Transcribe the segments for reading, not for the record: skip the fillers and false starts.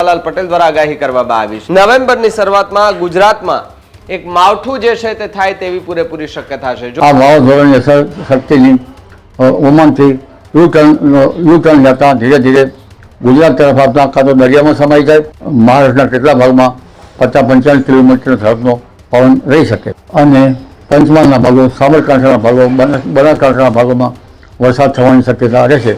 અંબાલાલ પટેલ દ્વારા આગાહી કરવામાં આવી છે। નવેમ્બરની શરૂઆતમાં ગુજરાતમાં એક માવઠું જે છે તે થાય તેવી પૂરેપૂરી શક્યતા છે। આ વાવાઝોડાની અસર શક્તિની ઓમાનથી યુ-ટર્ન લેતા ધીરે ધીરે ગુજરાત તરફ આવતા કાં તો દરિયામાં સમાઈ જાય, મહારાષ્ટ્રના કેટલા ભાગમાં 50-55 કિલોમીટર ઝડપનો પવન રહી શકે અને પંચમહાલના ભાગો, સાબરકાંઠાના ભાગો, બનાસકાંઠાના ભાગોમાં વરસાદ થવાની શક્યતા રહેશે।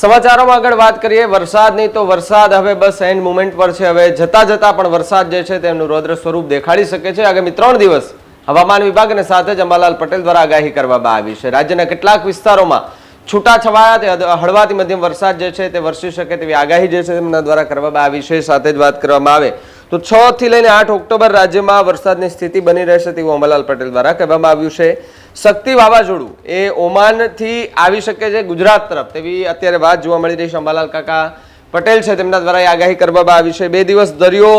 સમાચારોમાં આગળ વાત કરીએ વરસાદની, તો વરસાદ હવે બસ એન્ડ મોમેન્ટ પર છે। હવે જતા જતા પણ વરસાદ જે છે તેમનું રૌદ્ર સ્વરૂપ દેખાડી શકે છે। આગામી 3 દિવસ હવામાન વિભાગ અને સાથે જ અંબાલાલ પટેલ દ્વારા આગાહી કરવામાં આવી છે। રાજ્યના કેટલાક વિસ્તારોમાં છૂટાછવાયા હળવાથી મધ્યમ વરસાદ જે છે તે વરસી શકે તેવી આગાહી જે છે તેમના દ્વારા કરવામાં આવી છે। સાથે જ વાત કરવામાં આવે તો 6 થી લઈને 8 ઓક્ટોબર રાજ્યમાં વરસાદની સ્થિતિ બની રહેશે તેવું અંબાલાલ પટેલ દ્વારા કહેવામાં આવ્યું છે। શક્તિ વાવાઝોડું એ ઓમાનથી આવી શકે છે ગુજરાત તરફ તેવી અત્યારે વાત જોવા મળી રહી છે। અંબાલાલ કાકા પટેલ છે તેમના દ્વારા આગાહી કરવામાં આવી છે। 2 દિવસ દરિયો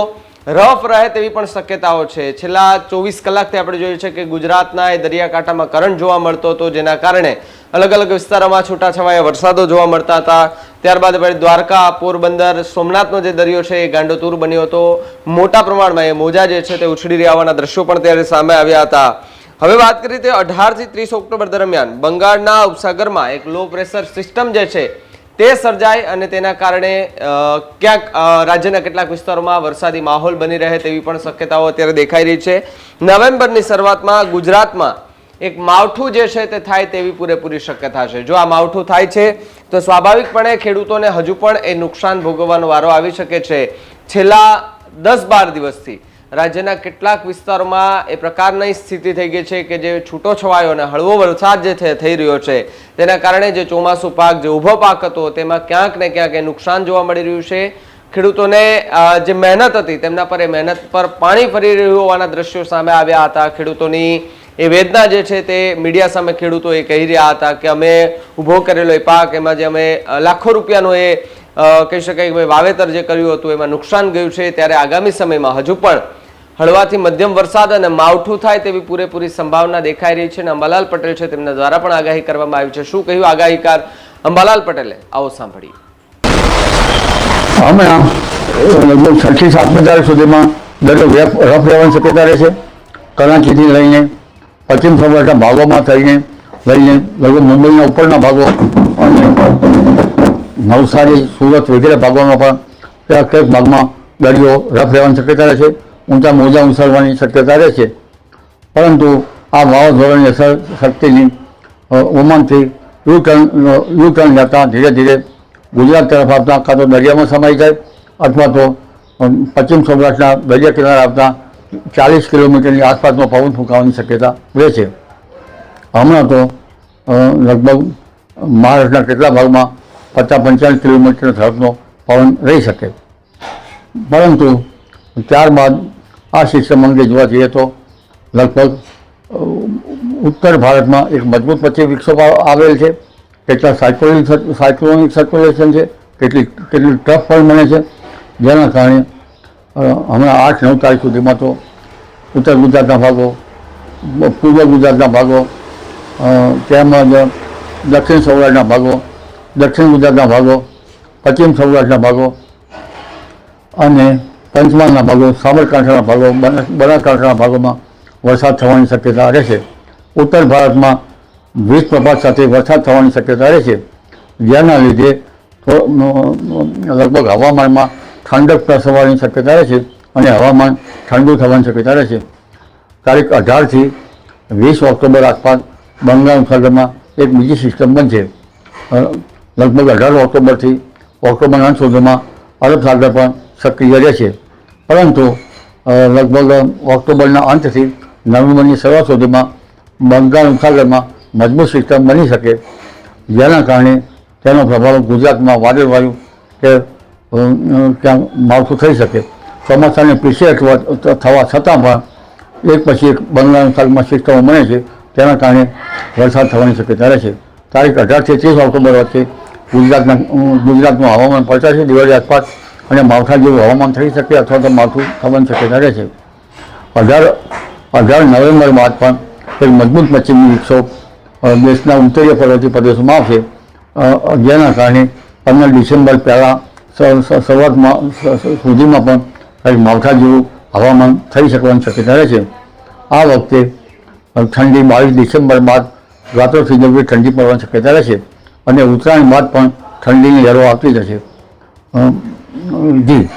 રફ રહે તેવી પણ શક્યતાઓ છે। છેલ્લા 24 કલાકથી આપણે જોયું છે કે ગુજરાતના એ દરિયાકાંઠામાં કરંટ જોવા મળતો હતો, જેના કારણે અલગ અલગ વિસ્તારોમાં છૂટાછવાયા વરસાદો જોવા મળતા હતા। ત્યારબાદ આપણે દ્વારકા, પોરબંદર, સોમનાથનો જે દરિયો છે એ ગાંડોતુર બન્યો હતો। મોટા પ્રમાણમાં એ મોજા જે છે તે ઉછળી રહ્યા હોવાના દ્રશ્યો પણ ત્યારે સામે આવ્યા હતા। હવે વાત કરીએ તો 18 થી 30 ઓક્ટોબર દરમિયાન બંગાળના ઉપસાગરમાં એક લો પ્રેશર સિસ્ટમ જે છે તે સર્જાય અને તેના કારણે ક્યાંક રાજ્યના કેટલાક વિસ્તારોમાં વરસાદી માહોલ બની રહે તેવી પણ શક્યતાઓ અત્યારે દેખાઈ રહી છે। નવેમ્બરની શરૂઆતમાં ગુજરાતમાં એક માવઠું જે છે તે થાય તેવી પૂરેપૂરી શક્યતા છે। જો આ માવઠું થાય છે તો સ્વાભાવિકપણે ખેડૂતોને હજુ પણ એ નુકસાન ભોગવવાનો વારો આવી શકે છે। છેલ્લા 10-12 દિવસથી રાજ્યના કેટલાક વિસ્તારોમાં એ પ્રકારની સ્થિતિ થઈ ગઈ છે કે જે છૂટો છવાયો અને હળવો વરસાદ જે થઈ રહ્યો છે તેના કારણે જે ચોમાસું પાક, જે ઊભો પાક હતો તેમાં ક્યાંક ને ક્યાંક એ નુકસાન જોવા મળી રહ્યું છે। ખેડૂતોને જે મહેનત હતી તેમના પર એ મહેનત પર પાણી ફરી રહ્યું હોવાના દ્રશ્યો સામે આવ્યા હતા। ખેડૂતોની એ વેદના જે છે તે મીડિયા સામે ખેડૂતો એ કહી રહ્યા હતા કે અમે ઊભો કરેલો એ પાક, એમાં જે અમે લાખો રૂપિયાનો એ કહી શકાય કે વાવેતર જે કર્યું હતું એમાં નુકસાન ગયું છે। ત્યારે આગામી સમયમાં હજુ પણ હળવાથી મધ્યમ વરસાદ અને માવઠું થાય તેવી પૂરેપૂરી સંભાવના દેખાઈ રહી છે અને અંબાલાલ પટેલ છે તેમના દ્વારા પણ આગાહી કરવામાં આવી છે। શું કહ્યું આગાહીકાર અંબાલાલ પટેલે, આવો સાંભળીએ। હમણાં લગભગ 6 થી 7 તારીખ સુધીમાં દરિયો રફ રહેવાની શક્યતા રહેશે। કરાચીથી લઈને પશ્ચિમ સૌરાષ્ટ્રના ભાગોમાં થઈને લગભગ મુંબઈના ઉપરના ભાગો અને નવસારી, સુરત વગેરે ભાગોમાં પણ ક્યાંક ભાગમાં દરિયો રફ રહેવાની શક્યતા રહેશે। ઊંચા મોજા ઉછળવાની શક્યતા રહેશે। પરંતુ આ વાવાઝોડાની અસર શક્તિની ઓમાનથી યુ-ટર્ન લેતા ધીરે ધીરે ગુજરાત તરફ આવતા કાં તો દરિયામાં સમાઈ જાય અથવા તો પશ્ચિમ સૌરાષ્ટ્રના દરિયા કિનારે આવતા 40 કિલોમીટરની આસપાસનો પવન ફૂંકાવાની શક્યતા રહેશે। હમણાં તો લગભગ મહારાષ્ટ્રના કેટલા ભાગમાં 50-55 કિલોમીટર ઝડપનો પવન રહી શકે। પરંતુ ત્યારબાદ આ સિસ્ટમ અંગે જોવા જઈએ તો લગભગ ઉત્તર ભારતમાં એક મજબૂત પશ્ચિમ વિક્ષોભ આવેલ છે। કેટલા સાયક્લોનિક સર્ક્યુલેશન છે, કેટલી ટ્રફ પણ બને છે, જેના કારણે હમણાં 8-9 તારીખ સુધીમાં તો ઉત્તર ગુજરાતના ભાગો, પૂર્વ ગુજરાતના ભાગો, તેમજ દક્ષિણ સૌરાષ્ટ્રના ભાગો, દક્ષિણ ગુજરાતના ભાગો, પશ્ચિમ સૌરાષ્ટ્રના ભાગો અને પંચમહાલના ભાગો, સાબરકાંઠાના ભાગો, બનાસકાંઠાના ભાગોમાં વરસાદ થવાની શક્યતા રહેશે। ઉત્તર ભારતમાં વીજપ્રપાત સાથે વરસાદ થવાની શક્યતા રહેશે, જેના લીધે લગભગ હવામાનમાં ઠંડક પ્રસરવાની શક્યતા રહેશે અને હવામાન ઠંડુ થવાની શક્યતા રહેશે। તારીખ 18 થી 20 ઓક્ટોબર આસપાસ બંગાળ ઉપસાગરમાં એક બીજી સિસ્ટમ બનશે। લગભગ 18 ઓક્ટોબરથી ઓક્ટોબરના અંત સુધીમાં અરબ સાગર પણ સક્રિય રહેશે। પરંતુ લગભગ ઓક્ટોબરના અંતથી નવેમ્બરની શરૂઆત સુધીમાં બંગાળ ઉપસાગરમાં મજબૂત સિસ્ટમ બની શકે, જેના કારણે તેનો પ્રભાવ ગુજરાતમાં વાદળવાયુ કે ક્યાં માવઠું થઈ શકે। ચોમાસાને પીછે થવા છતાં પણ એક પછી એક બંગાળ ઉપસાગરમાં સિસ્ટમો બને છે, તેના કારણે વરસાદ થવાની શક્યતા રહેશે। તારીખ 18 થી 30 ઓક્ટોબર વચ્ચે ગુજરાતનું હવામાન પલટાશે દિવાળી આસપાસ અને માવઠા જેવું હવામાન થઈ શકે અથવા તો માવઠું થવાની શક્યતા રહેશે। 18 નવેમ્બર બાદ પણ કંઈક મજબૂત પશ્ચિમી વિક્ષોભ દેશના ઉત્તરીય પર્વતીય પ્રદેશોમાં આવશે, જેના કારણે 15 ડિસેમ્બર પહેલાં શરૂઆતમાં સુધીમાં પણ કંઈક માવઠા જેવું હવામાન થઈ શકવાની શક્યતા રહે છે. આ વખતે ઠંડી 22 ડિસેમ્બર બાદ રાત્રોથી નબળી ઠંડી પડવાની શક્યતા રહેશે અને ઉત્તરાયણ બાદ પણ ઠંડીની લહેરો આવતી જશે. જી.